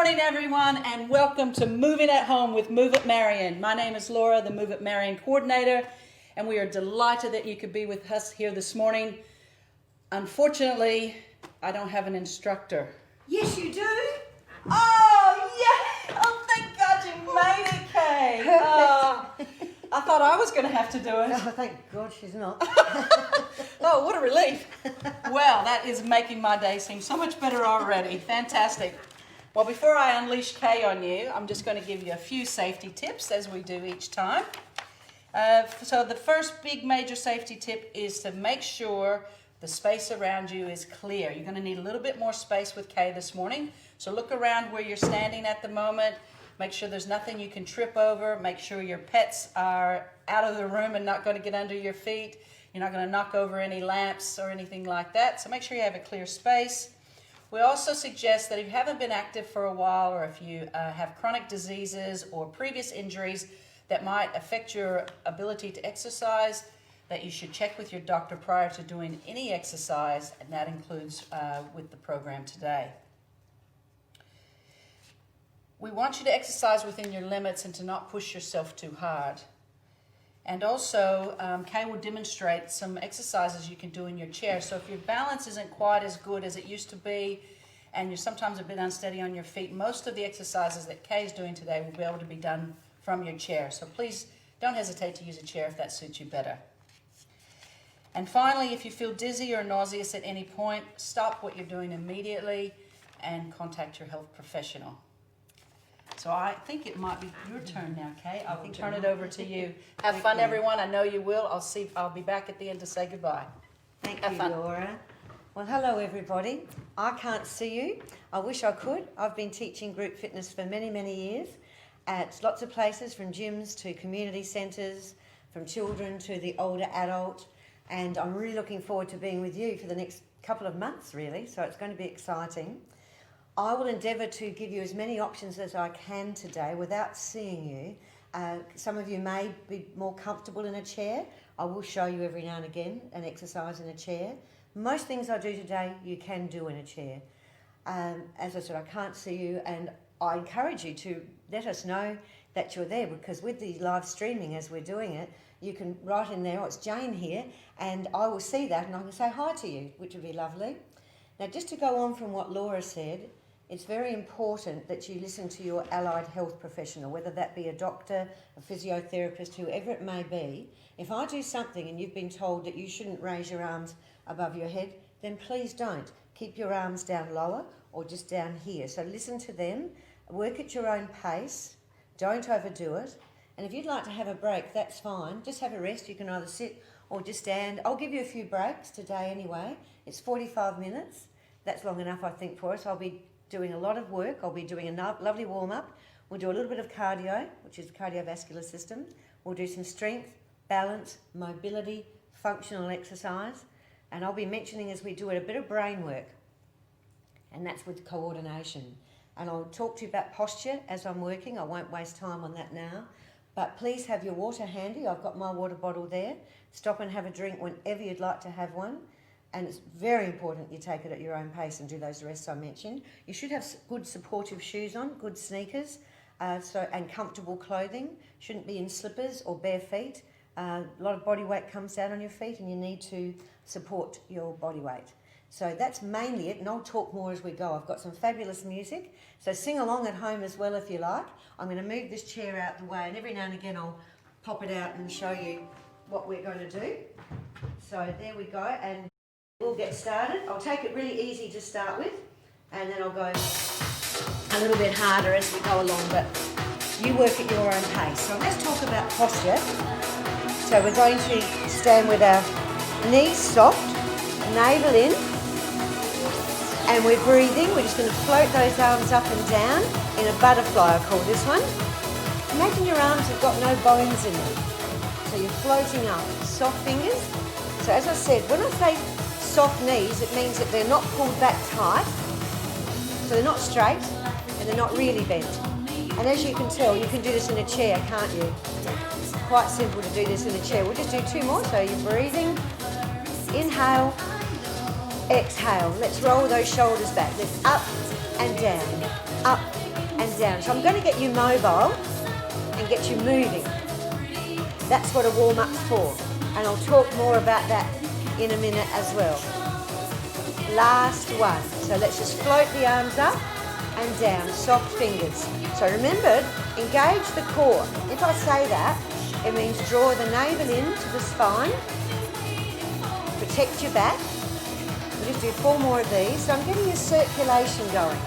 morning, everyone, and welcome to Moving at Home with Move It Marion. My name is Laura, the Move It Marion coordinator, and we are delighted that you could be with us here this morning. Unfortunately, I don't have an instructor. Yes, you do. Oh, yeah! Oh, thank God you made it, Kay. I thought I was going to have to do it. Oh, thank God she's not. Oh, what a relief. Well, that is making my day seem so much better already. Fantastic. Well, before I unleash Kay on you, I'm just going to give you a few safety tips as we do each time. So the first big major safety tip is to make sure the space around you is clear. You're going to need a little bit more space with Kay this morning. So look around where you're standing at the moment. Make sure there's nothing you can trip over. Make sure your pets are out of the room and not going to get under your feet. You're not going to knock over any lamps or anything like that. So make sure you have a clear space. We also suggest that if you haven't been active for a while, or if you have chronic diseases or previous injuries that might affect your ability to exercise, that you should check with your doctor prior to doing any exercise, and that includes with the program today. We want you to exercise within your limits and to not push yourself too hard. And also, Kay will demonstrate some exercises you can do in your chair. So if your balance isn't quite as good as it used to be, and you're sometimes a bit unsteady on your feet, most of the exercises that Kay is doing today will be able to be done from your chair. So please don't hesitate to use a chair if that suits you better. And finally, if you feel dizzy or nauseous at any point, stop what you're doing immediately and contact your health professional. So I think it might be your turn now, Kay. I will turn it over to you. Have fun, everyone. I know you will. I'll be back at the end to say goodbye. Thank you, Laura. Well, hello, everybody. I can't see you. I wish I could. I've been teaching group fitness for many, many years at lots of places, from gyms to community centres, from children to the older adult. And I'm really looking forward to being with you for the next couple of months, really. So it's going to be exciting. I will endeavour to give you as many options as I can today without seeing you. Some of you may be more comfortable in a chair. I will show you every now and again an exercise in a chair. Most things I do today you can do in a chair. As I said, I can't see you, and I encourage you to let us know that you're there, because with the live streaming as we're doing it, you can write in there, oh, it's Jane here, and I will see that and I can say hi to you, which would be lovely. Now, just to go on from what Laura said, it's very important that you listen to your allied health professional, whether that be a doctor, a physiotherapist, whoever it may be. If I do something and you've been told that you shouldn't raise your arms above your head, then please don't. Keep your arms down lower or just down here. So listen to them, work at your own pace, don't overdo it. And if you'd like to have a break, that's fine. Just have a rest. You can either sit or just stand. I'll give you a few breaks today anyway. It's 45 minutes. That's long enough, I think, for us. I'll be doing a lot of work. I'll be doing a lovely warm-up. We'll do a little bit of cardio, which is the cardiovascular system. We'll do some strength, balance, mobility, functional exercise. And I'll be mentioning as we do it a bit of brain work. And that's with coordination. And I'll talk to you about posture as I'm working. I won't waste time on that now. But please have your water handy. I've got my water bottle there. Stop and have a drink whenever you'd like to have one. And it's very important you take it at your own pace and do those rests I mentioned. You should have good supportive shoes on, good sneakers, and comfortable clothing. Shouldn't be in slippers or bare feet. A lot of body weight comes down on your feet and you need to support your body weight. So that's mainly it, and I'll talk more as we go. I've got some fabulous music, so sing along at home as well if you like. I'm going to move this chair out the way, and every now and again I'll pop it out and show you what we're going to do. So there we go, and we'll get started. I'll take it really easy to start with, and then I'll go a little bit harder as we go along, but you work at your own pace. So let's talk about posture. So we're going to stand with our knees soft, navel in, and we're breathing. We're just going to float those arms up and down in a butterfly, I call this one. Imagine your arms have got no bones in them. So you're floating up, soft fingers. So as I said, when I say soft knees, it means that they're not pulled back tight, so they're not straight and they're not really bent. And as you can tell, you can do this in a chair, can't you? It's quite simple to do this in a chair. We'll just do two more. So you're breathing, inhale, exhale. Let's roll those shoulders back. Let's up and down, up down. So I'm going to get you mobile and get you moving. That's what a warm-up's for. And I'll talk more about that in a minute as well. Last one. So let's just float the arms up and down, soft fingers. So remember, engage the core. If I say that, it means draw the navel in to the spine, protect your back. We'll just do 4 more of these. So I'm getting your circulation going.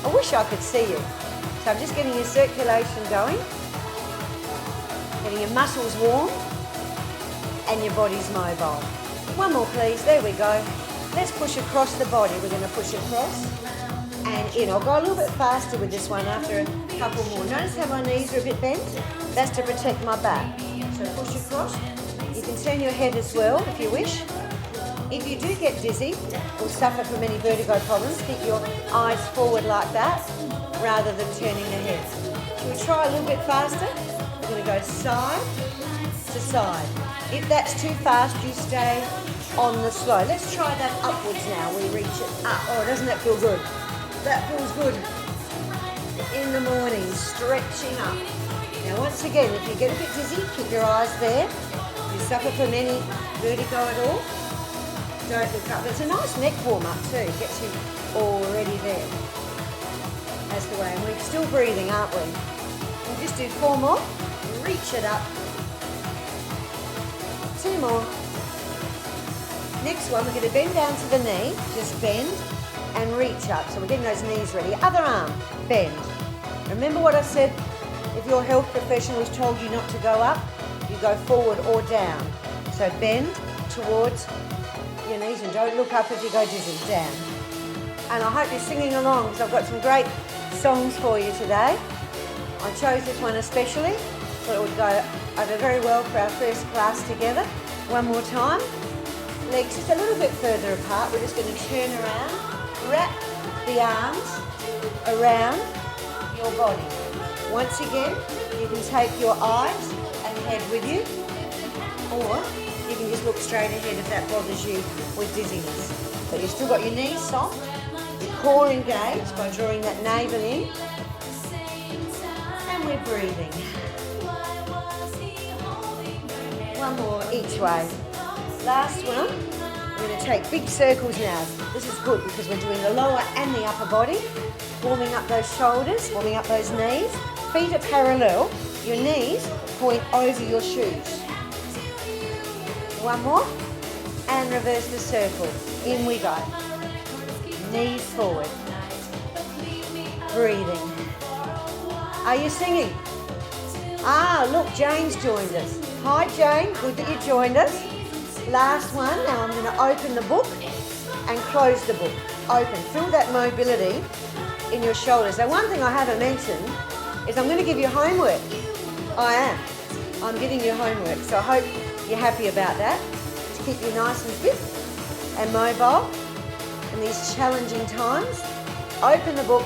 I wish I could see you. So I'm just getting your circulation going, getting your muscles warm and your body's mobile. One more please, there we go. Let's push across the body. We're going to push across and in. I'll go a little bit faster with this one after a couple more. Notice how my knees are a bit bent? That's to protect my back. So push across. You can turn your head as well if you wish. If you do get dizzy or suffer from any vertigo problems, keep your eyes forward like that rather than turning the head. Shall we try a little bit faster? We're going to go side to side. If that's too fast, you stay on the slow. Let's try that upwards now. We reach it up. Oh, doesn't that feel good? That feels good. In the morning, stretching up. Now once again, if you get a bit dizzy, keep your eyes there. If you suffer from any vertigo at all, don't look up. It's a nice neck warm-up too. Gets you already there. That's the way. And we're still breathing, aren't we? We'll just do 4 more. Reach it up. 2 more. Next one, we're going to bend down to the knee. Just bend and reach up. So we're getting those knees ready. Other arm, bend. Remember what I said? If your health professional has told you not to go up, you go forward or down. So bend towards your knees and don't look up if you go dizzy, down. And I hope you're singing along because I've got some great songs for you today. I chose this one especially, thought it would go over very well for our first class together. One more time. Legs just a little bit further apart. We're just going to turn around, wrap the arms around your body. Once again, you can take your eyes and head with you, or you can just look straight ahead if that bothers you with dizziness. But you've still got your knees soft, your core engaged by drawing that navel in, and we're breathing. One more each way. Last one. We're going to take big circles now. This is good because we're doing the lower and the upper body, warming up those shoulders, warming up those knees. Feet are parallel. Your knees point over your shoes. One more. And reverse the circle. In we go. Knees forward. Breathing. Are you singing? Ah, look, Jane's joined us. Hi, Jane. Good that you joined us. Last one. Now I'm going to open the book and close the book. Open. Feel that mobility in your shoulders. Now, one thing I haven't mentioned is I'm going to give you homework. I am. I'm giving you homework. So I hope you're happy about that. To keep you nice and fit and mobile in these challenging times. Open the book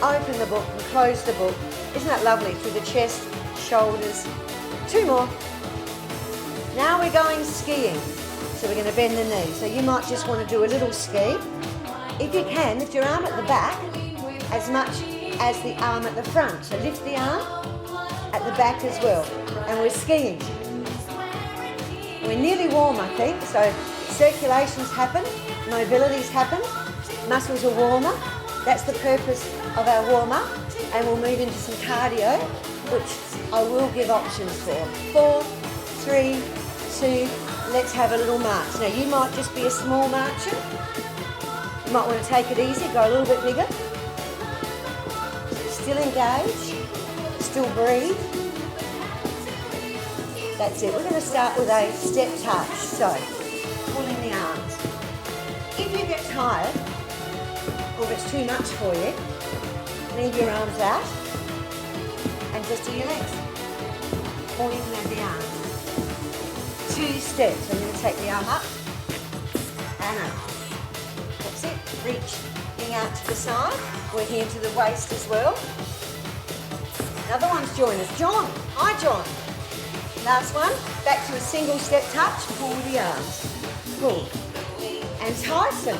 and close the book. Isn't that lovely? Through the chest, shoulders. 2 more. Now we're going skiing. So we're going to bend the knee. So you might just want to do a little ski. If you can, lift your arm at the back as much as the arm at the front. So lift the arm at the back as well. And we're skiing. We're nearly warm, I think. So circulation's happened, mobility's happened, muscles are warmer. That's the purpose of our warm-up. And we'll move into some cardio, which I will give options for. 4, 3, 2, let's have a little march. Now you might just be a small marcher. You might want to take it easy, go a little bit bigger. Still engage, still breathe. That's it. We're going to start with a step touch. So, pulling the arms. If you get tired, or if it's too much for you, leave your arms out and just do your legs. Pulling the arms. 2 steps. I'm going to take the arm up and up. That's it. Reaching out to the side, working into the waist as well. Another one's joined us. John. Hi, John. Last one. Back to a single step touch. Pull the arms. Pull. And Tyson.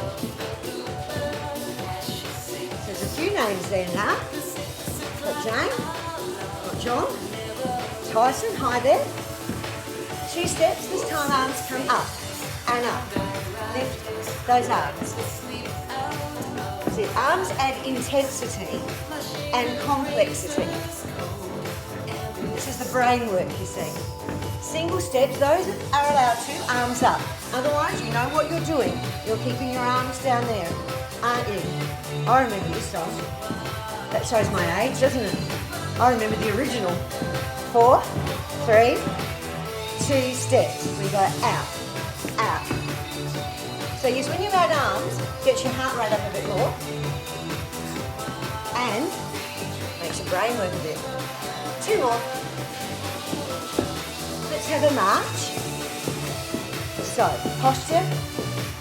There's a few names there now. Jane, got John, Tyson, hi there. 2 steps, this time arms come up and up. Lift those arms. See, arms add intensity and complexity. This is the brain work, you see. Single steps, those are allowed to, arms up. Otherwise, you know what you're doing. You're keeping your arms down there, aren't you? I remember this song. That shows my age, doesn't it? I remember the original. 4, 3, 2 steps. We go out, out. So yes, when you add arms, get your heart rate up a bit more. And makes your brain work a bit. 2 more. Let's have a march. So, posture,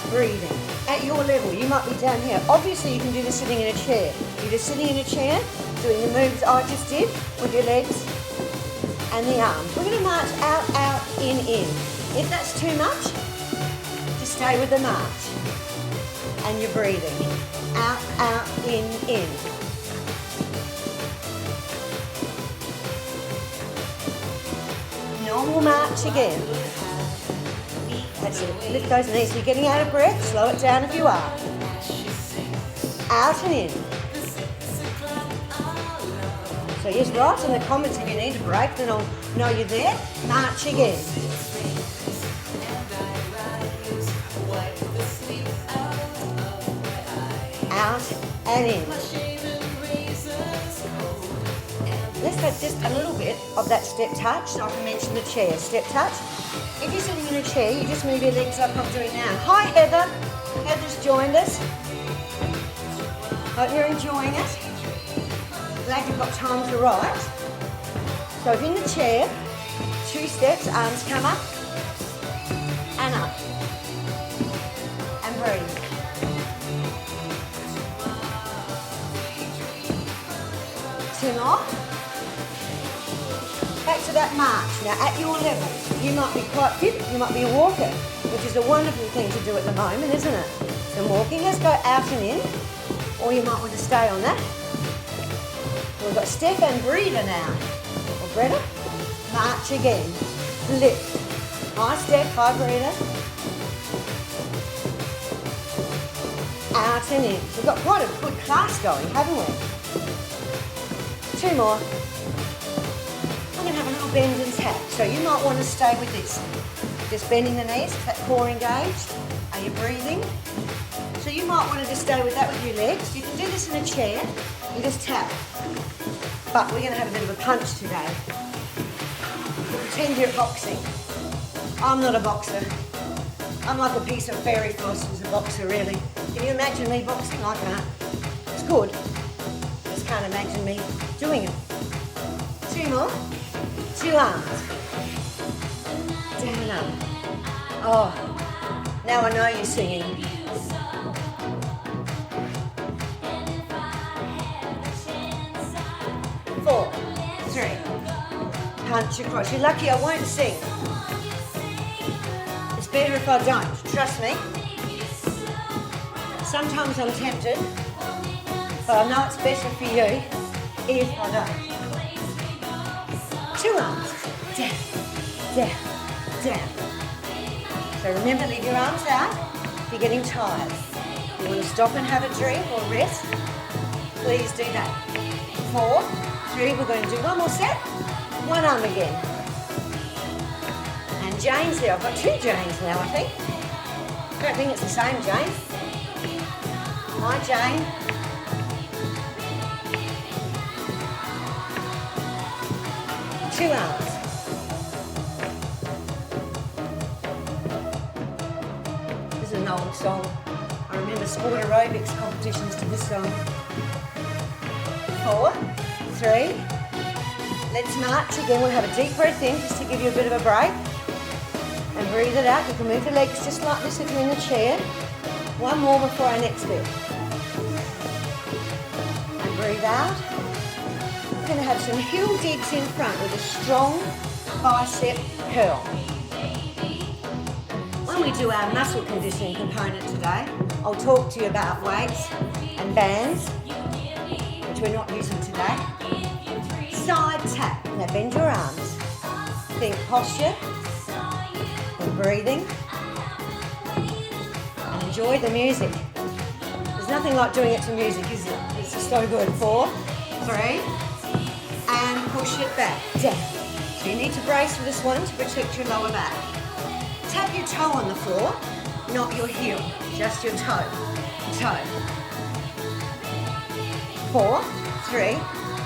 breathing. At your level, you might be down here. Obviously, you can do this sitting in a chair. You're just sitting in a chair, doing the moves I just did with your legs and the arms. We're going to march out, out, in. If that's too much, just stay with the march. And you're breathing. Out, out, in. Normal march again. That's it. Lift those knees. You're getting out of breath. Slow it down if you are. Out and in. So yes, write in the comments if you need a break, then I'll know you're there. March again. Out and in. Let's have just a little bit of that step touch. So I can mention the chair. Step touch. If you're sitting in a chair, you just move your legs like I'm doing now. Hi Heather. Heather's joined us. Hope you're enjoying it. Glad you've got time to write. So if in the chair, 2 steps, arms come up and up. And breathe. Two more. Back to that march. Now at your level, you might be quite fit, you might be a walker, which is a wonderful thing to do at the moment, isn't it? So walking, let's go out and in, or you might want to stay on that. We've got step and breather now. Or Greta, march again. Lift. High step, high breather. Out and in. We've got quite a good class going, haven't we? 2 more. I'm going to have a little bend and tap. So you might want to stay with this. Just bending the knees, is that core engaged? Are you breathing? So you might want to just stay with that with your legs. You can do this in a chair and just tap. But we're going to have a bit of a punch today. Pretend you're boxing. I'm not a boxer. I'm like a piece of fairy floss as a boxer, really. Can you imagine me boxing? I can't. It's good. Just can't imagine me doing it. 2 more. 2 arms. Down and up. Oh, now I know you're singing. 4, 3. Punch across. You're lucky I won't sing. It's better if I don't. Trust me. Sometimes I'm tempted, but I know it's better for you if I don't. 2 arms. Down, down, down. So remember, leave your arms out if you're getting tired. If you want to stop and have a drink or rest, please do that. 4, 3, we're going to do 1 more set. 1 arm again. And Jane's there. I've got 2 Janes now, I think. I don't think it's the same Jane. Hi, Jane. Two arms. This is an old song. I remember sport aerobics competitions to this song. 4, 3. Let's march again. We'll have a deep breath in just to give you a bit of a break. And breathe it out. You can move the legs just like this if you're in the chair. 1 more before our next bit. And breathe out. We're going to have some heel digs in front with a strong bicep curl. When we do our muscle conditioning component today, I'll talk to you about weights and bands, which we're not using today. Now bend your arms. Think posture and breathing. And enjoy the music. There's nothing like doing it to music, is it? It's just so good. 4, 3, and push it back, down. So you need to brace for this one to protect your lower back. Tap your toe on the floor, not your heel, just your toe. Toe. 4, 3,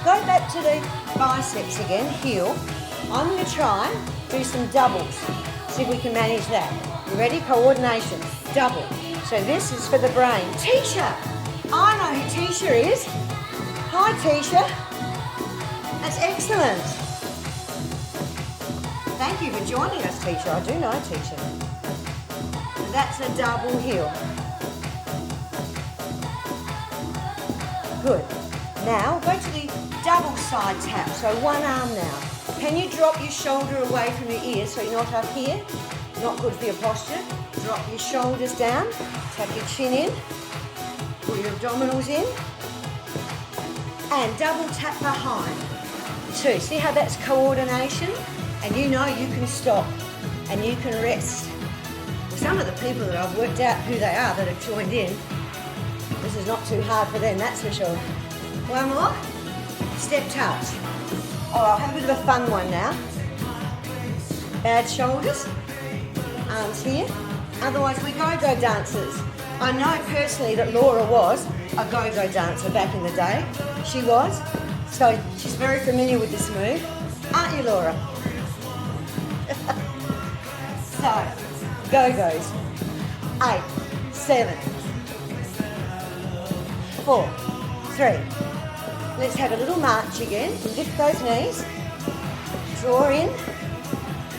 go back to the biceps again, heel. I'm going to try do some doubles, see if we can manage that. You ready? Coordination, double. So this is for the brain. Tisha, I know who Tisha is. Hi Tisha, that's excellent. Thank you for joining us, Tisha. I do know Tisha. That's a double heel. Good. Now go to the double side tap, so one arm now. Can you drop your shoulder away from your ear so you're not up here? Not good for your posture. Drop your shoulders down, tap your chin in, pull your abdominals in, and double tap behind. 2, see how that's coordination? And you know you can stop and you can rest. Some of the people that I've worked out who they are that have joined in, this is not too hard for them, that's for sure. One more. Step touch. Oh, I'll have a bit of a fun one now. Bad shoulders. Arms here. Otherwise, we go-go dancers. I know personally that Laura was a go-go dancer back in the day. She was. So she's very familiar with this move. Aren't you, Laura? So, go-goes. 8, 7, 4, 3. Let's have a little march again. Lift those knees. Draw in.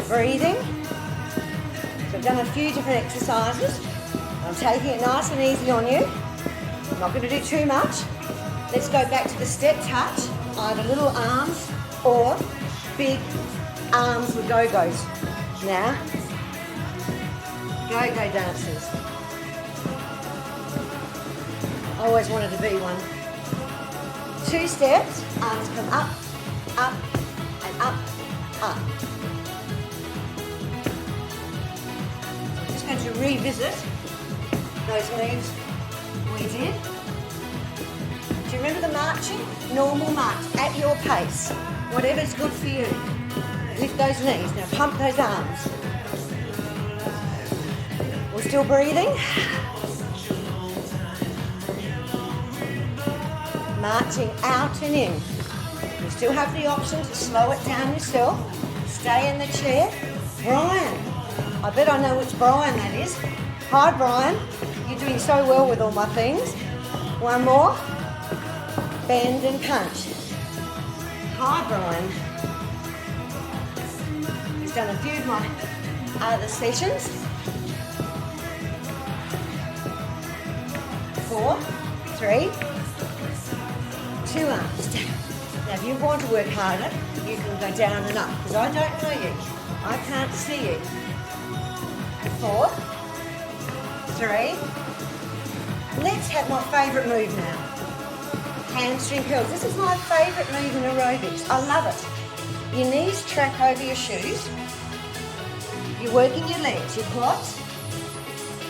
Breathing. So I've done a few different exercises. I'm taking it nice and easy on you. I'm not going to do too much. Let's go back to the step touch. Either little arms or big arms with go-goes. Now, go-go dancers. I always wanted to be one. 2 steps, arms come up, up, and up, up. I'm just going to revisit those moves we did. Do you remember the marching? Normal march, at your pace. Whatever's good for you. Lift those knees. Now pump those arms. We're still breathing. Marching out and in. You still have the option to slow it down yourself. Stay in the chair. Brian. I bet I know which Brian that is. Hi Brian. You're doing so well with all my things. One more. Bend and punch. Hi Brian. He's done a few of my other sessions. 4, 3, 2 arms down. Now if you want to work harder, you can go down and up, because I don't know you. I can't see you. 4, 3. Let's have my favourite move now. Hamstring curls. This is my favourite move in aerobics. I love it. Your knees track over your shoes. You're working your legs, your quads,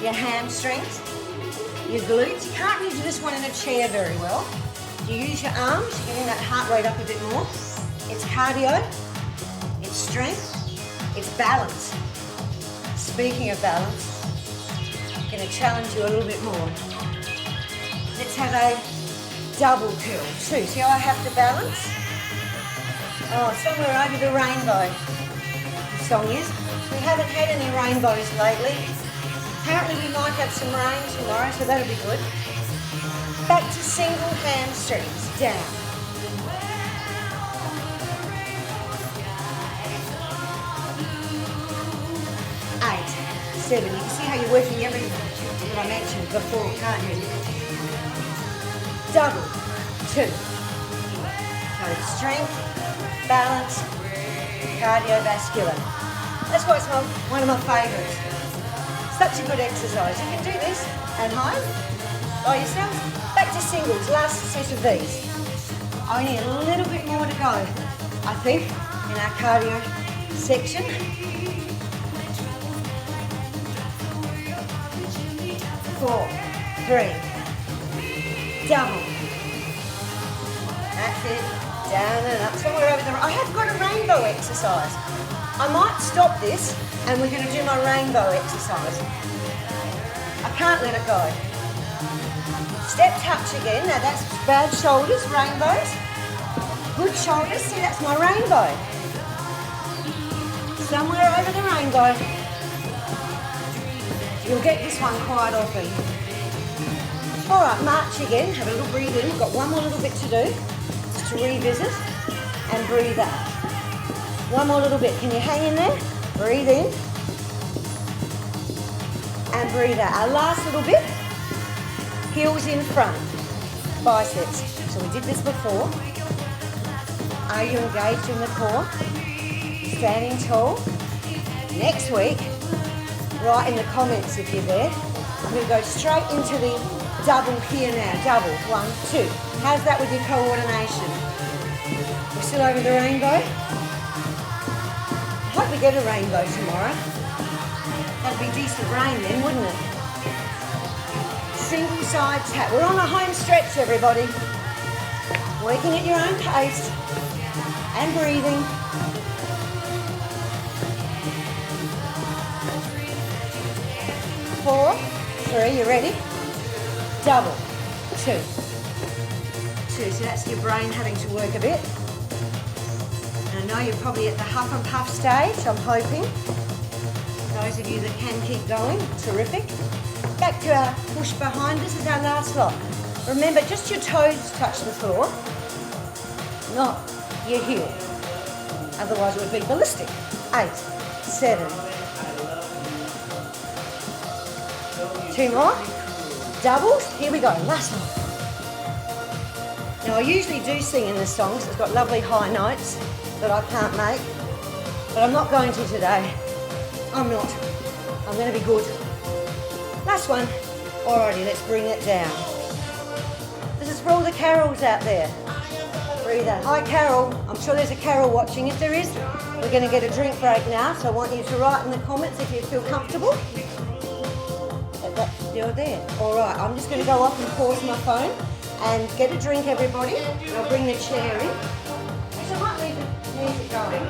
your hamstrings, your glutes. You can't really do this one in a chair very well. You use your arms, getting that heart rate up a bit more. It's cardio, it's strength, it's balance. Speaking of balance, I'm going to challenge you a little bit more. Let's have a double curl. 2. See how I have to balance? Oh, somewhere over the rainbow, the song is. We haven't had any rainbows lately. Apparently we might have some rain tomorrow, so that'll be good. Back to single hamstrings, down. 8, 7. You can see how you're working everything that I mentioned before, can't you? Double, 2. So strength, balance, cardiovascular. That's why it's one of my favourites. Such a good exercise. You can do this at home by yourself. Back to singles, last set of these. Only a little bit more to go, I think. in our cardio section. 4, 3, double. That's it. Down and up. Somewhere over there. I have got a rainbow exercise. I might stop this and we're going to do my rainbow exercise. I can't let it go. Step touch again. Now that's bad shoulders, rainbows. Good shoulders. See, that's my rainbow. Somewhere over the rainbow. You'll get this one quite often. All right, march again. Have a little breathe in. We've got one more little bit to do. Just to revisit and breathe out. One more little bit. Can you hang in there? Breathe in and breathe out. Our last little bit. Heels in front. Biceps. So we did this before. Are you engaged in the core? Standing tall. Next week, write in the comments if you're there. I'm going to go straight into the double here now. Double. 1, 2. How's that with your coordination? We're still over the rainbow. I hope we get a rainbow tomorrow. That'd be decent rain then, wouldn't it? Single side tap. We're on a home stretch, everybody. Working at your own pace and breathing. 4, 3, you ready? Double. 2. 2, so that's your brain having to work a bit. And I know you're probably at the huff and puff stage, I'm hoping. Those of you that can keep going, terrific. Back to our push behind us is our last lock. Remember, just your toes touch the floor, not your heel. Otherwise it would be ballistic. 8, 7. 2 more. Doubles. Here we go. Last one. Now I usually do sing in the songs. It's got lovely high notes that I can't make. But I'm not going to today. I'm not. I'm going to be good. Last one. Alrighty, let's bring it down. This is for all the Carols out there. Breathe out. Hi Carol. I'm sure there's a Carol watching. If there is, we're going to get a drink break now. So I want you to write in the comments if you feel comfortable. You're there. All right, I'm just going to go off and pause my phone and get a drink, everybody. I'll bring the chair in. So I might leave the music going.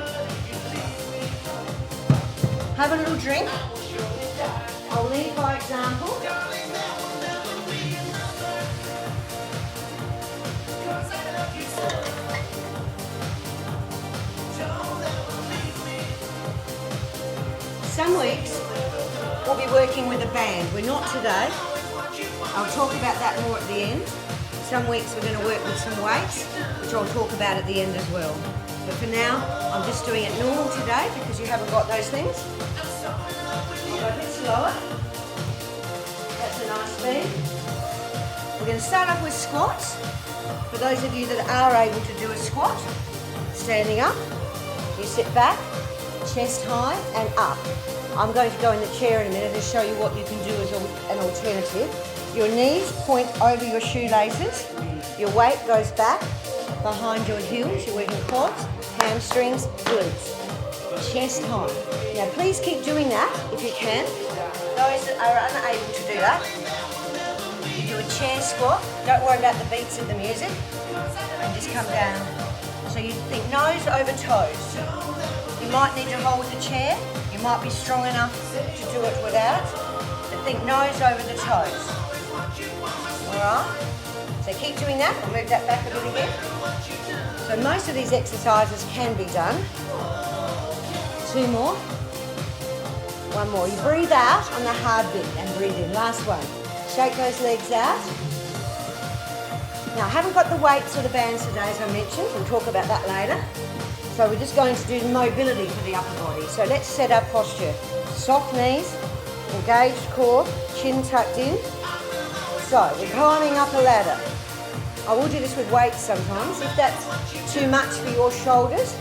Have a little drink. I'll lead by example. Some weeks we'll be working with a band. We're not today. I'll talk about that more at the end. Some weeks we're going to work with some weights, which I'll talk about at the end as well. But for now, I'm just doing it normal today because you haven't got those things. I'll go a bit slower. That's a nice speed. We're going to start off with squats. For those of you that are able to do a squat, standing up, you sit back, chest high and up. I'm going to go in the chair in a minute and show you what you can do as an alternative. Your knees point over your shoelaces. Your weight goes back behind your heels. You're working quads, hamstrings, glutes. Chest high. Now please keep doing that if you can. Those that are unable to do that, you do a chair squat. Don't worry about the beats of the music. And just come down. So you think nose over toes. You might need to hold the chair. You might be strong enough to do it without, but think nose over the toes. Alright? So keep doing that. I'll move that back a bit again. So most of these exercises can be done. 2 more. 1 more. You breathe out on the hard bit and breathe in. Last one. Shake those legs out. Now I haven't got the weights or the bands today as I mentioned. We'll talk about that later. So we're just going to do mobility for the upper body. So let's set our posture. Soft knees, engaged core, chin tucked in. So we're climbing up a ladder. I will do this with weights sometimes. If that's too much for your shoulders,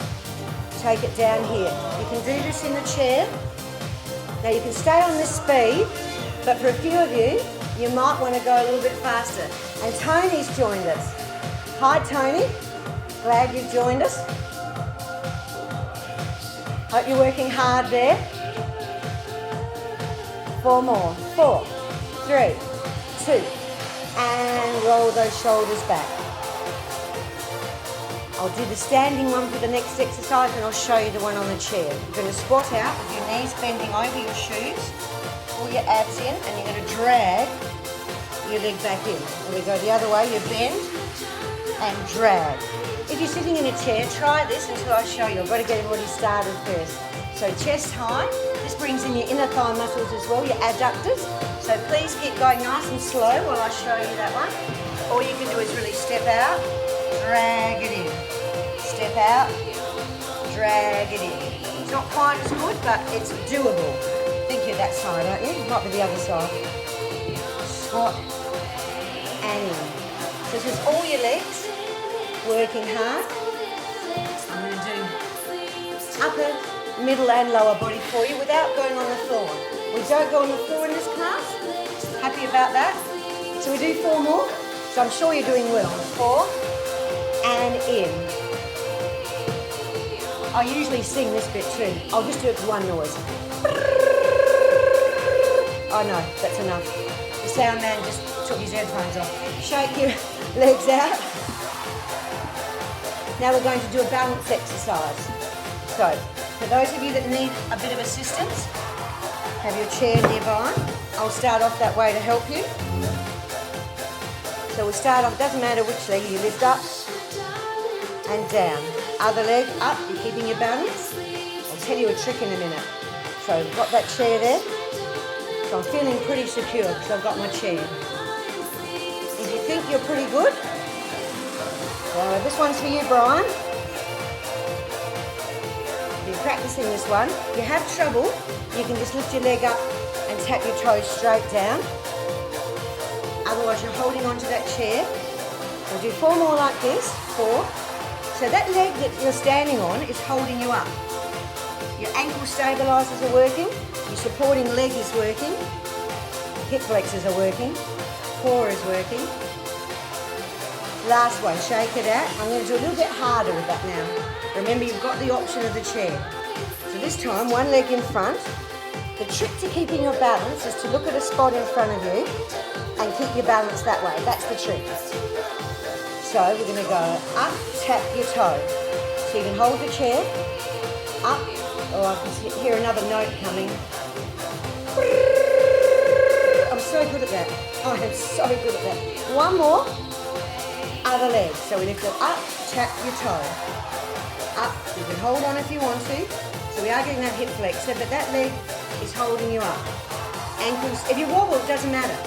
take it down here. You can do this in the chair. Now you can stay on this speed, but for a few of you, you might want to go a little bit faster. And Tony's joined us. Hi Tony, glad you've joined us. Hope you're working hard there. 4 more. 4, 3, 2, and roll those shoulders back. I'll do the standing one for the next exercise and I'll show you the one on the chair. You're going to squat out with your knees bending over your shoes, pull your abs in, and you're going to drag your leg back in. And we go the other way, you bend and drag. If you're sitting in a chair, try this until I show you. I've got to get everybody started first. So chest high, this brings in your inner thigh muscles as well, your adductors. So please keep going nice and slow while I show you that one. All you can do is really step out, drag it in. Step out, drag it in. It's not quite as good, but it's doable. I think you're that side, aren't you? Might be the other side. Squat and in. So this is all your legs, working hard. I'm going to do upper, middle and lower body for you without going on the floor. We don't go on the floor in this class. Happy about that? So we do 4 more. So I'm sure you're doing well. 4 and in. I usually sing this bit too. I'll just do it for one noise. Oh no, that's enough. The sound man just took his headphones off. Shake your legs out. Now we're going to do a balance exercise. So, for those of you that need a bit of assistance, have your chair nearby. I'll start off that way to help you. So we'll start off, doesn't matter which leg, you lift up and down. Other leg up, you're keeping your balance. I'll tell you a trick in a minute. So I've got that chair there. So I'm feeling pretty secure because I've got my chair. If you think you're pretty good, so this one's for you, Brian. If you're practicing this one, if you have trouble, you can just lift your leg up and tap your toes straight down. Otherwise, you're holding onto that chair. We'll do 4 more like this. 4. So that leg that you're standing on is holding you up. Your ankle stabilizers are working. Your supporting leg is working. Hip flexors are working. Core is working. Last one, shake it out. I'm going to do a little bit harder with that now. Remember, you've got the option of the chair. So this time, one leg in front. The trick to keeping your balance is to look at a spot in front of you and keep your balance that way. That's the trick. So we're going to go up, tap your toe. So you can hold the chair, up, oh, I can hear another note coming. I'm so good at that. I am so good at that. One more, other leg. So we lift it up, tap your toe. Up, you can hold on if you want to. So we are getting that hip flexor, but that leg is holding you up. Ankles, if you wobble, it doesn't matter.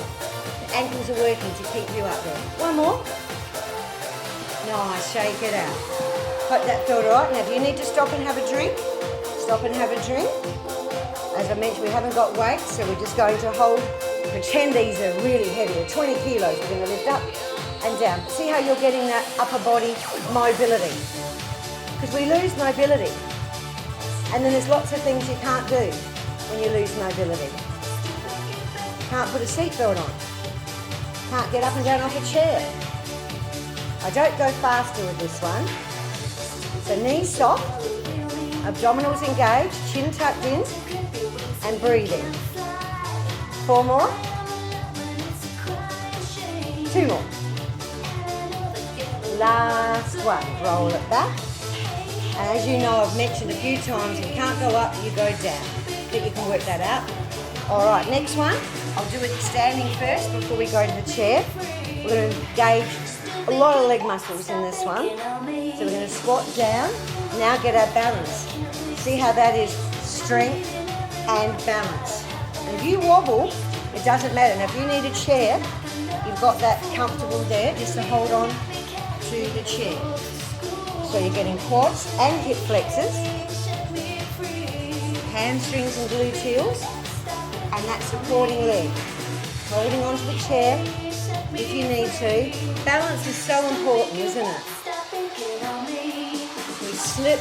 The ankles are working to keep you up there. One more. Nice, shake it out. Hope that felt all right. Now, if you need to stop and have a drink, stop and have a drink. As I mentioned, we haven't got weights, so we're just going to hold. Pretend these are really heavy. They're 20 kilos. We're going to lift up and down. See how you're getting that upper body mobility? Because we lose mobility. And then there's lots of things you can't do when you lose mobility. Can't put a seatbelt on. Can't get up and down off a chair. I don't go faster with this one. So knees soft, abdominals engaged, chin tucked in, and breathing. 4 more. 2 more. Last one. Roll it back. And as you know, I've mentioned a few times, you can't go up, you go down. But you can work that out. All right, next one. I'll do it standing first before we go to the chair. We're going to engage a lot of leg muscles in this one. So we're going to squat down, now get our balance. See how that is strength and balance. And if you wobble, it doesn't matter. Now if you need a chair, you've got that comfortable there just to hold on to the chair. So you're getting quads and hip flexors, hamstrings and gluteals, and that supporting leg. Holding onto the chair if you need to. Balance is so important, isn't it? We slip.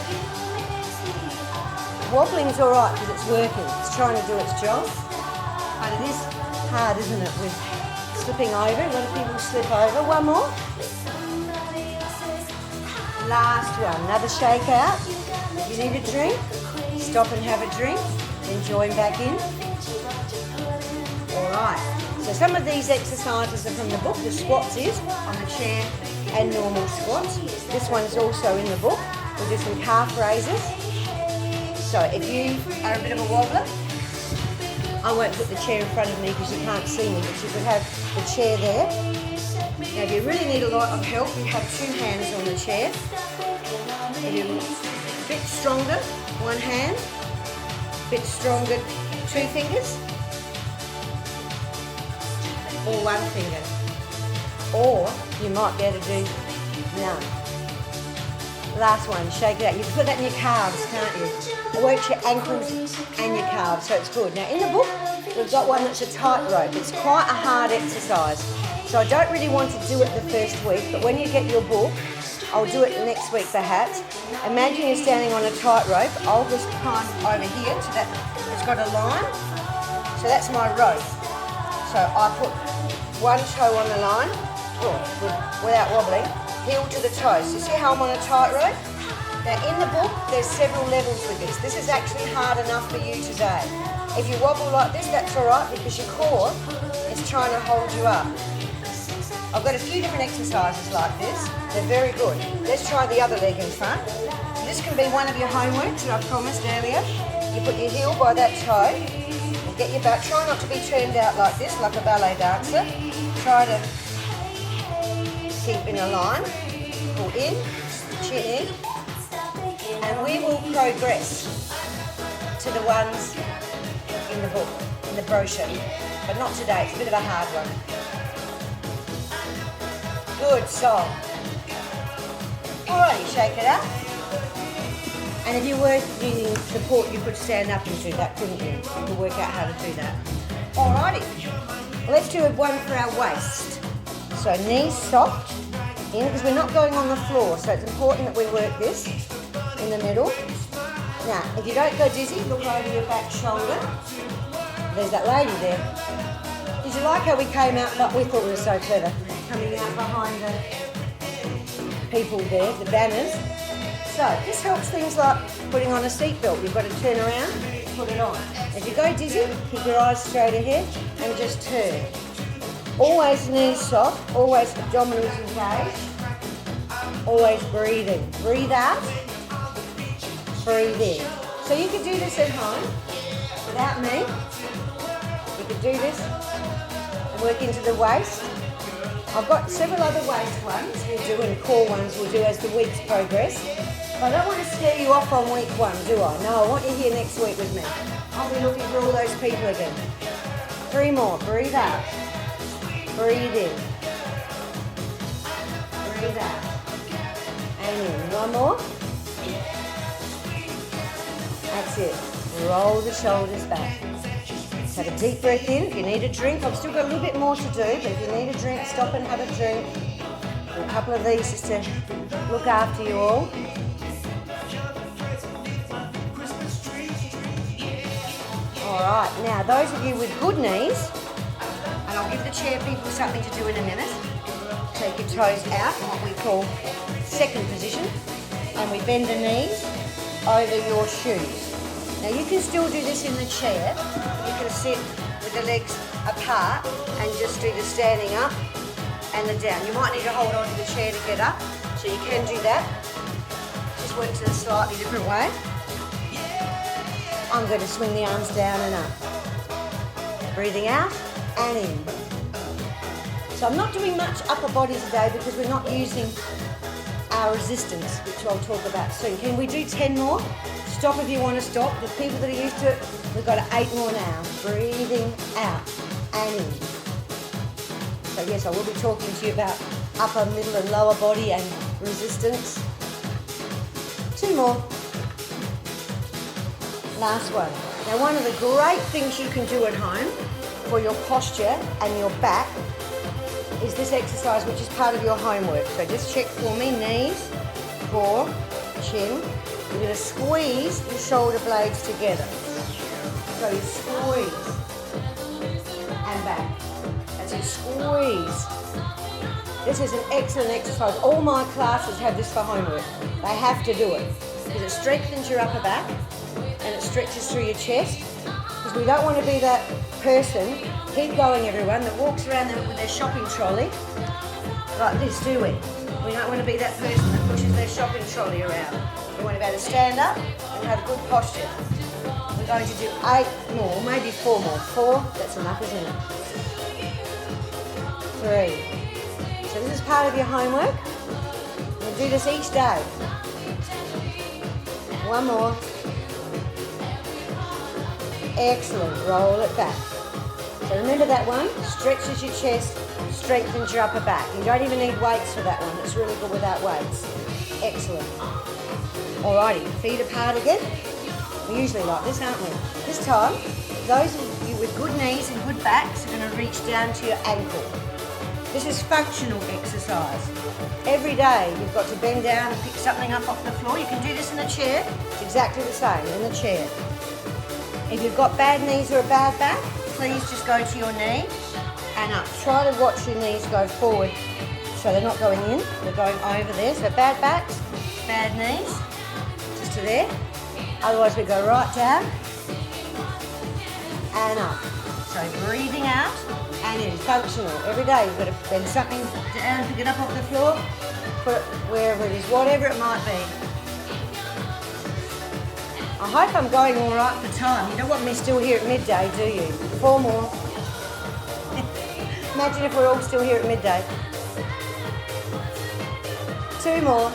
Wobbling's all right because it's working. It's trying to do its job. But it is hard, isn't it, with slipping over. A lot of people slip over. One more. Last one. Another shake out. If you need a drink, stop and have a drink, then join back in. All right, so some of these exercises are from the book. The squats is on the chair and normal squats. This one's also in the book. We'll do some calf raises. So if you are a bit of a wobbler, I won't put the chair in front of me because you can't see me, but you could have the chair there. Now if you really need a lot of help, you have two hands on the chair. If you're a bit stronger, one hand, a bit stronger, two fingers, or one finger. Or you might be able to do none. Last one, shake it out. You can put that in your calves, can't you? It works your ankles and your calves, so it's good. Now in the book, we've got one that's a tightrope. It's quite a hard exercise. So I don't really want to do it the first week, but when you get your book, I'll do it next week perhaps. Imagine you're standing on a tightrope. I'll just climb over here to that, it's got a line. So that's my rope. So I put one toe on the line, without wobbling, heel to the toe. So see how I'm on a tightrope? Now in the book, there's several levels with this. This is actually hard enough for you today. If you wobble like this, that's all right because your core is trying to hold you up. I've got a few different exercises like this. They're very good. Let's try the other leg in front. This can be one of your homeworks that I promised earlier. You put your heel by that toe and get your back. Try not to be turned out like this, like a ballet dancer. Try to keep in a line. Pull in, chin in. And we will progress to the ones in the book, in the brochure. But not today, it's a bit of a hard one. Good, so. Alrighty, shake it up. And if you were using support, you could stand up and do that, couldn't you? You could work out how to do that. Alrighty, let's do one for our waist. So knees soft in, because we're not going on the floor, so it's important that we work this in the middle. Now, if you don't go dizzy, look over your back shoulder. There's that lady there. Did you like how we came out, but we thought we were so clever, coming out behind the people there, the banners. So this helps things like putting on a seatbelt. You've got to turn around, put it on. If you go dizzy, keep your eyes straight ahead and just turn. Always knees soft, always abdominals engaged, always breathing. Breathe out, breathe in. So you could do this at home without me. You could do this and work into the waist. I've got several other waist ones we'll do and core ones we'll do as the weeks progress. But I don't want to scare you off on week one, do I? No, I want you here next week with me. I'll be looking for all those people again. 3 more. Breathe out. Breathe in. Breathe out. And in. 1 more. That's it. Roll the shoulders back. Have a deep breath in. If you need a drink, I've still got a little bit more to do, but if you need a drink, stop and have a drink. Do a couple of these just to look after you all. All right, now those of you with good knees, and I'll give the chair people something to do in a minute. Take your toes out in what we call second position, and we bend the knees over your shoes. Now you can still do this in the chair. You can sit with the legs apart and just do the standing up and the down. You might need to hold on to the chair to get up, so you can do that. Just works in a slightly different way. I'm going to swing the arms down and up. Breathing out and in. So I'm not doing much upper body today because we're not using our resistance, which I'll talk about soon. Can we do 10 more? Stop if you want to stop. The people that are used to it, we've got 8 more now. Breathing out and in. So yes, I will be talking to you about upper, middle and lower body and resistance. 2 more. Last one. Now one of the great things you can do at home for your posture and your back is this exercise, which is part of your homework. So just check for me, knees, core, chin. You're going to squeeze your shoulder blades together. So you squeeze and back. That's it, squeeze. This is an excellent exercise. All my classes have this for homework. They have to do it because it strengthens your upper back and it stretches through your chest. Because we don't want to be that person, keep going everyone, that walks around with their shopping trolley like this, do we? We don't want to be that person that pushes their shopping trolley around. We want to be able to stand up and have good posture. We're going to do 8 more, maybe 4 more. 4, that's enough, isn't it? 3. So this is part of your homework. We'll do this each day. 1 more. Excellent, roll it back. So remember that one, stretches your chest, strengthens your upper back. You don't even need weights for that one, it's really good without weights. Excellent. Alrighty, feet apart again. We're usually like this, aren't we? This time, those of you with good knees and good backs are going to reach down to your ankle. This is functional exercise. Every day you've got to bend down and pick something up off the floor. You can do this in a chair. It's exactly the same in the chair. If you've got bad knees or a bad back, please just go to your knee and up. Try to watch your knees go forward so they're not going in, they're going over there. So bad backs, bad knees, just to there. Otherwise we go right down and up. So breathing out and in, functional. Every day you've got to bend something down, pick it up off the floor, put it wherever it is, whatever it might be. I hope I'm going all right for time. You don't want me still here at midday, do you? 4 more. Imagine if we're all still here at midday. 2 more.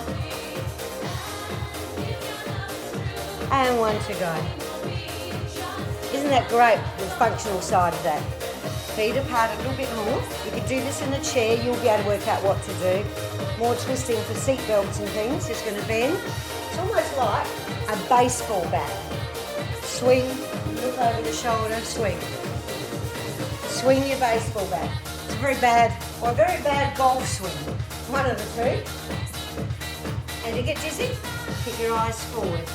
And 1 to go. Isn't that great, the functional side of that? Feet apart a little bit more. You could do this in a chair, you'll be able to work out what to do. More twisting for seat belts and things, just going to bend. It's almost like a baseball bat. Swing, look over the shoulder, swing. Swing your baseball bat. It's a very bad golf swing. One of the two. And you get dizzy, keep your eyes forward.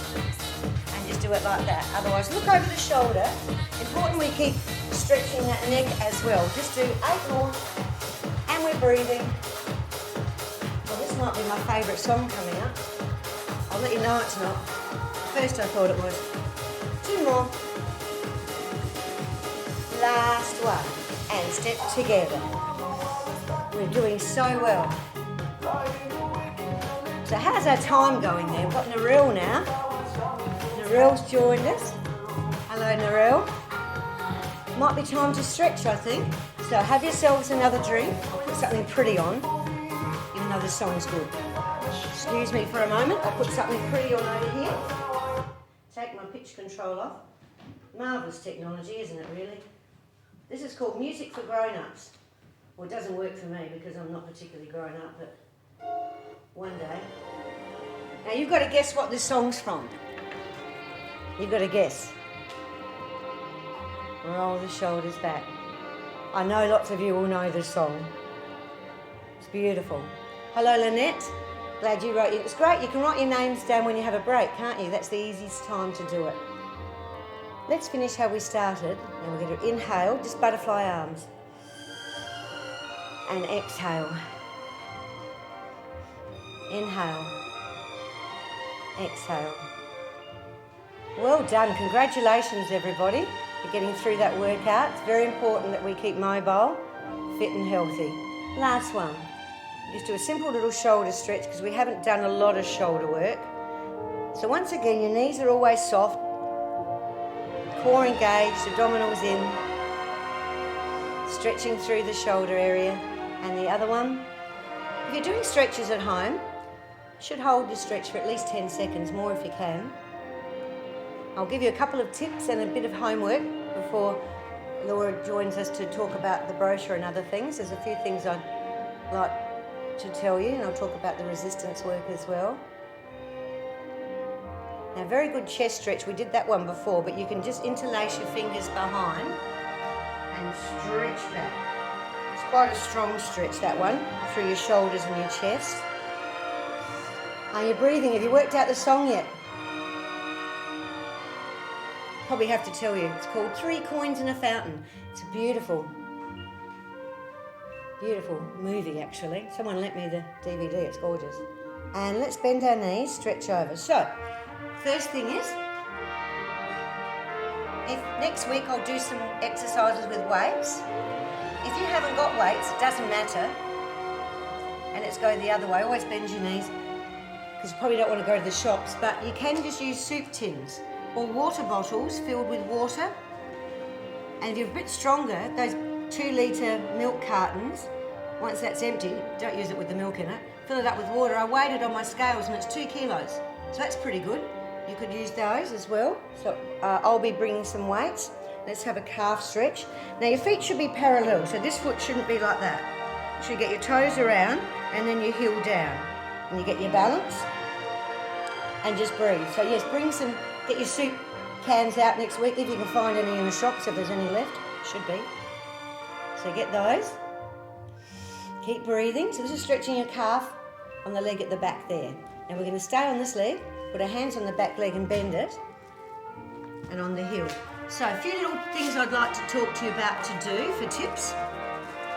And just do it like that. Otherwise, look over the shoulder. Important we keep stretching that neck as well. Just do 8 more. And we're breathing. Well, this might be my favourite song coming up. I'll let you know it's not. First I thought it was. 2 more. Last one. And step together. We're doing so well. So how's our time going there? We've got Narelle now. Narelle's joined us. Hello Narelle. Might be time to stretch, I think. So have yourselves another drink. I'll put something pretty on, even though the song's good. Excuse me for a moment. I'll put something pretty on over here. Take my pitch control off. Marvellous technology, isn't it really? This is called Music for Grown-Ups. Well, it doesn't work for me because I'm not particularly grown up, but one day. Now you've got to guess what this song's from. You've got to guess. Roll the shoulders back. I know lots of you all know this song. It's beautiful. Hello Lynette. Glad you wrote it. It's great, you can write your names down when you have a break, can't you? That's the easiest time to do it. Let's finish how we started. Now we're going to inhale, just butterfly arms. And exhale. Inhale. Exhale. Well done. Congratulations, everybody, for getting through that workout. It's very important that we keep mobile, fit and healthy. Last one. Just do a simple little shoulder stretch because we haven't done a lot of shoulder work. So once again, your knees are always soft, core engaged, abdominals in, stretching through the shoulder area. And the other one, if you're doing stretches at home, you should hold your stretch for at least 10 seconds, more if you can. I'll give you a couple of tips and a bit of homework before Laura joins us to talk about the brochure and other things. There's a few things I'd like to tell you, and I'll talk about the resistance work as well. Now, very good chest stretch. We did that one before, but you can just interlace your fingers behind and stretch back. It's quite a strong stretch, that one, through your shoulders and your chest. Are you breathing? Have you worked out the song yet? Probably have to tell you. It's called 3 Coins in a Fountain. It's a beautiful movie, actually. Someone lent me the DVD. It's gorgeous. And let's bend our knees, stretch over. So, first thing is, If next week I'll do some exercises with weights. If you haven't got weights, it doesn't matter. And let's go the other way. Always bend your knees because you probably don't want to go to the shops, but you can just use soup tins or water bottles filled with water. And if you're a bit stronger, those 2 litre milk cartons, once that's empty, don't use it with the milk in it, fill it up with water. I weighed it on my scales and it's 2 kilos. So that's pretty good. You could use those as well. So I'll be bringing some weights. Let's have a calf stretch. Now your feet should be parallel, so this foot shouldn't be like that. You should get your toes around and then your heel down. And you get your balance and just breathe. So yes, get your soup cans out next week if you can find any in the shops, if there's any left. Should be. So get those. Keep breathing. So this is stretching your calf on the leg at the back there. Now we're going to stay on this leg, put our hands on the back leg and bend it, and on the heel. So a few little things I'd like to talk to you about to do for tips.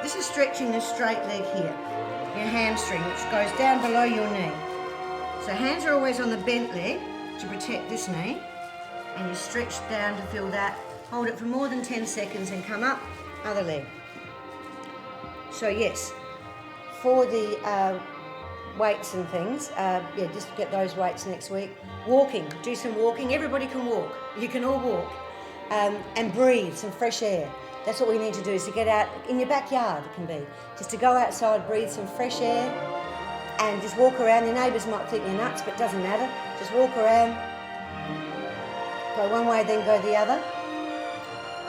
This is stretching the straight leg here, your hamstring, which goes down below your knee. So hands are always on the bent leg to protect this knee, and you stretch down to feel that. Hold it for more than 10 seconds and come up, other leg. So yes, for the weights and things, just get those weights next week. Walking, do some walking. Everybody can walk. You can all walk. And breathe some fresh air. That's what we need to do, is to get out in your backyard. It can be just to go outside, breathe some fresh air, and just walk around. Your neighbours might think you're nuts, but it doesn't matter. Just walk around. Go one way, then go the other.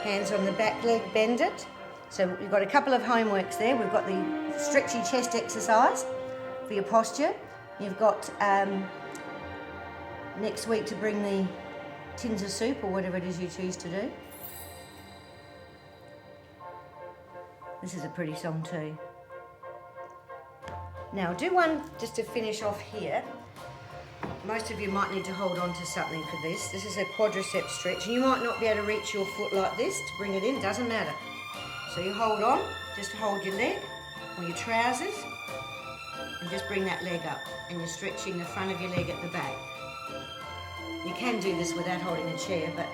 Hands on the back leg, bend it. So we've got a couple of homeworks there. We've got the stretchy chest exercise for your posture. You've got next week to bring the tins of soup or whatever it is you choose to do. This is a pretty song too. Now I'll do one just to finish off here. Most of you might need to hold on to something for this. This is a quadricep stretch, and you might not be able to reach your foot like this to bring it in, doesn't matter. So you hold on, just hold your leg or your trousers and just bring that leg up, and you're stretching the front of your leg at the back. You can do this without holding a chair, but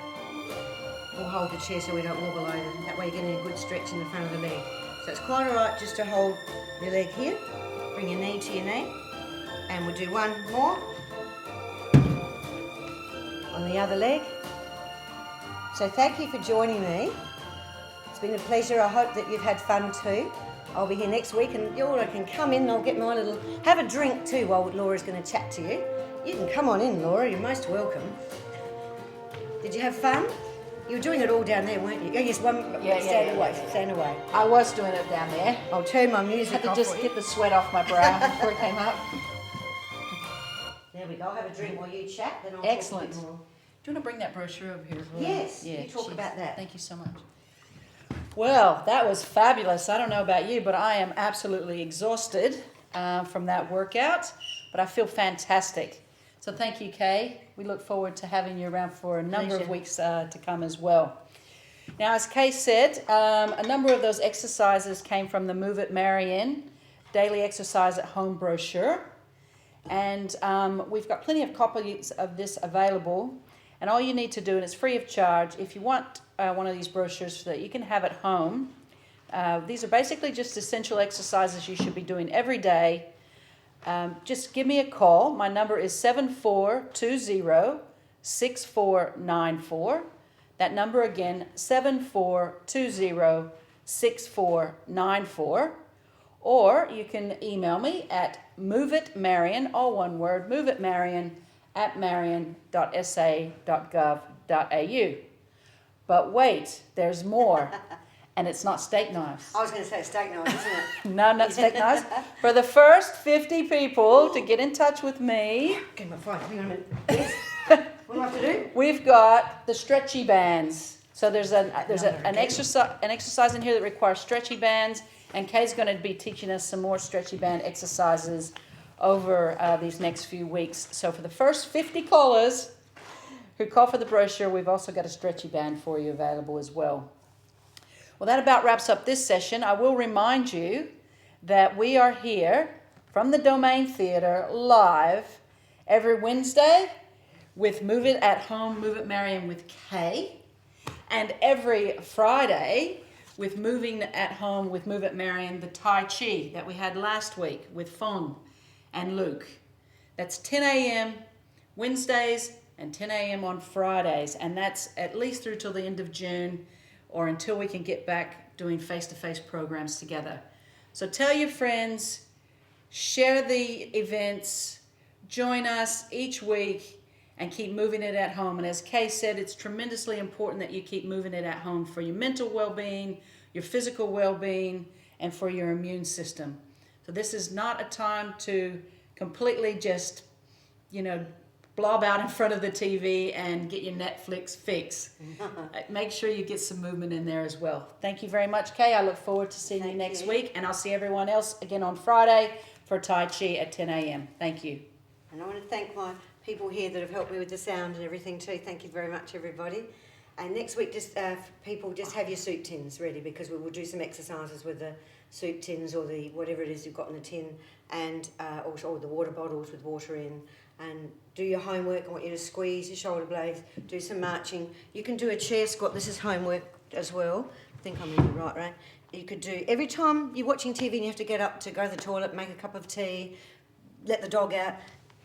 we'll hold the chair so we don't wobble over. That way you're getting a good stretch in the front of the leg. So it's quite alright just to hold your leg here, bring your knee to your knee, and we'll do one more on the other leg. So thank you for joining me. It's been a pleasure. I hope that you've had fun too. I'll be here next week, and Laura can come in and I'll get my little... Have a drink too while Laura's going to chat to you. You can come on in, Laura. You're most welcome. Did you have fun? You were doing it all down there, weren't you? Oh, yes, stand away. I was doing it down there. I'll turn my music off. I had to just get the sweat off my brow before it came up. There we go. I'll have a drink while you chat, then I'll Excellent. talk a bit more. Do you want to bring that brochure over here as well? Yes, you talk about that. Thank you so much. Well, that was fabulous. I don't know about you, but I am absolutely exhausted from that workout, but I feel fantastic. So thank you, Kay. We look forward to having you around for a number of weeks to come as well. Now, as Kay said, a number of those exercises came from the Move It Marion Daily Exercise at Home brochure. And we've got plenty of copies of this available. And all you need to do, and it's free of charge, if you want one of these brochures that you can have at home, these are basically just essential exercises you should be doing every day. Just give me a call. My number is 7420-6494. That number again, 7420-6494. Or you can email me at moveitmarion, all one word, moveitmarion@marion.sa.gov.au. But wait, there's more. And it's not steak knives. I was going to say steak knives, isn't it? No, not steak knives. For the first 50 people to get in touch with me, Okay, my phone. Hang on a minute. Yes. What do I have to do? we've got the stretchy bands. So there's an exercise in here that requires stretchy bands, and Kay's going to be teaching us some more stretchy band exercises over these next few weeks. So for the first 50 callers who call for the brochure, we've also got a stretchy band for you available as well. Well, that about wraps up this session. I will remind you that we are here from the Domain Theatre live every Wednesday with Move It at Home, Move It Marion with Kay. And every Friday, with Moving at Home with Move It Marion, the Tai Chi that we had last week with Fong and Luke. That's 10 a.m. Wednesdays and 10 a.m. on Fridays. And that's at least through till the end of June or until we can get back doing face-to-face programs together. So tell your friends, share the events, join us each week, and keep moving it at home. And as Kay said, it's tremendously important that you keep moving it at home for your mental well-being, your physical well-being, and for your immune system. So this is not a time to completely just, blob out in front of the TV and get your Netflix fix. Make sure you get some movement in there as well. Thank you very much, Kay. I look forward to seeing you next week, and I'll see everyone else again on Friday for Tai Chi at 10 a.m. Thank you. And I want to thank my people here that have helped me with the sound and everything too. Thank you very much, everybody. And next week, people just have your soup tins ready, because we will do some exercises with the soup tins or the whatever it is you've got in the tin, and also the water bottles with water in. And do your homework. I want you to squeeze your shoulder blades, do some marching. You can do a chair squat. This is homework as well. I think I'm in the right. You could do, every time you're watching TV and you have to get up to go to the toilet, make a cup of tea, let the dog out,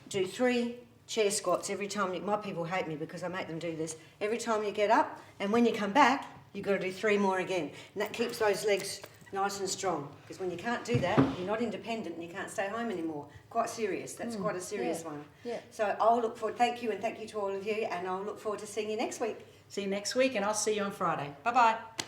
do 3 chair squats every time. My people hate me because I make them do this. Every time you get up, and when you come back, you've got to do 3 more again. And that keeps those legs nice and strong, because when you can't do that, you're not independent and you can't stay home anymore. Quite serious. That's quite a serious one. Yeah. So I'll look forward, thank you, and thank you to all of you, and I'll look forward to seeing you next week. See you next week, and I'll see you on Friday. Bye-bye.